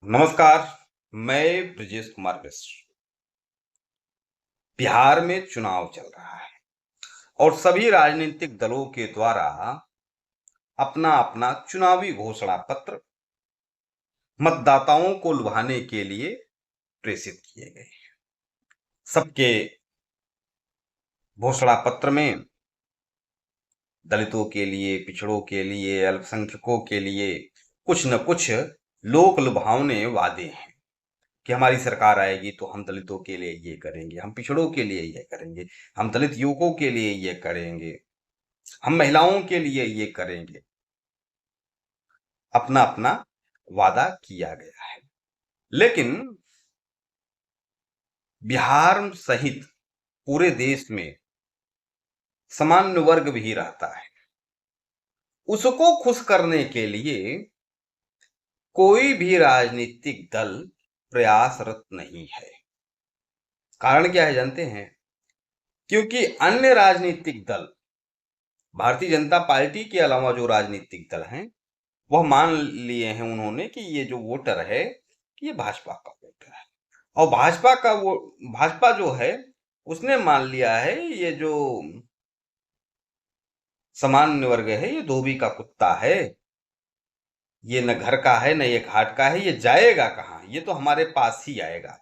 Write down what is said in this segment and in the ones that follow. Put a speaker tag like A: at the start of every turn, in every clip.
A: नमस्कार। मैं ब्रजेश कुमार मिश्र। बिहार में चुनाव चल रहा है और सभी राजनीतिक दलों के द्वारा अपना अपना चुनावी घोषणा पत्र मतदाताओं को लुभाने के लिए प्रेषित किए गए। सबके घोषणा पत्र में दलितों के लिए, पिछड़ों के लिए, अल्पसंख्यकों के लिए कुछ न कुछ लोक लुभावने वादे हैं कि हमारी सरकार आएगी तो हम दलितों के लिए ये करेंगे, हम पिछड़ों के लिए ये करेंगे, हम दलित युवकों के लिए ये करेंगे, हम महिलाओं के लिए ये करेंगे। अपना अपना वादा किया गया है, लेकिन बिहार सहित पूरे देश में सामान्य वर्ग भी रहता है। उसको खुश करने के लिए कोई भी राजनीतिक दल प्रयासरत नहीं है। कारण क्या है जानते हैं? क्योंकि अन्य राजनीतिक दल, भारतीय जनता पार्टी के अलावा जो राजनीतिक दल हैं, वह मान लिए हैं उन्होंने कि ये जो वोटर है ये भाजपा का वोटर है, और भाजपा जो है उसने मान लिया है ये जो सामान्य वर्ग है ये धोबी का कुत्ता है, ये न घर का है न ये घाट का है, ये जाएगा कहाँ, ये तो हमारे पास ही आएगा।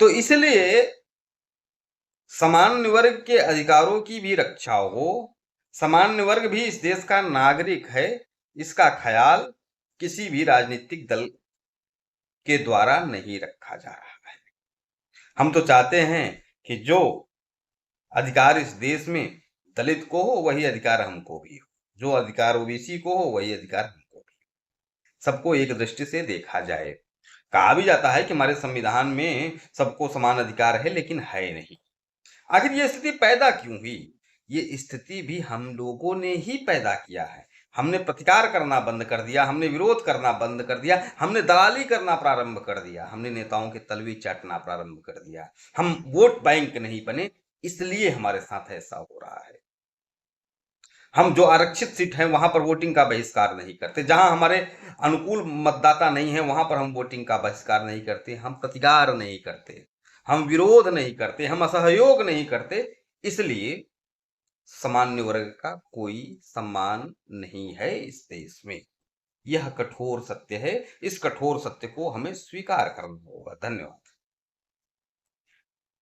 A: तो इसलिए सामान्य वर्ग के अधिकारों की भी रक्षा हो, सामान्य वर्ग भी इस देश का नागरिक है, इसका ख्याल किसी भी राजनीतिक दल के द्वारा नहीं रखा जा रहा है। हम तो चाहते हैं कि जो अधिकार इस देश में दलित को हो वही अधिकार हमको भी हो, जो अधिकार ओबीसी को हो वही अधिकार हमको भी हो। सबको एक दृष्टि से देखा जाए। कहा भी जाता है कि हमारे संविधान में सबको समान अधिकार है, लेकिन है नहीं। आखिर ये स्थिति पैदा क्यों हुई? ये स्थिति भी हम लोगों ने ही पैदा किया है। हमने प्रतिकार करना बंद कर दिया, हमने विरोध करना बंद कर दिया, हमने दलाली करना प्रारंभ कर दिया, हमने नेताओं के तलवे चाटना प्रारंभ कर दिया। हम वोट बैंक नहीं बने, इसलिए हमारे साथ ऐसा हो रहा है। हम जो आरक्षित सीट हैं वहां पर वोटिंग का बहिष्कार नहीं करते, जहां हमारे अनुकूल मतदाता नहीं है वहां पर हम वोटिंग का बहिष्कार नहीं करते, हम प्रतिकार नहीं करते, हम विरोध नहीं करते, हम असहयोग नहीं करते। इसलिए सामान्य वर्ग का कोई सम्मान नहीं है इस देश में। यह कठोर सत्य है। इस कठोर सत्य को हमें स्वीकार करना होगा। धन्यवाद।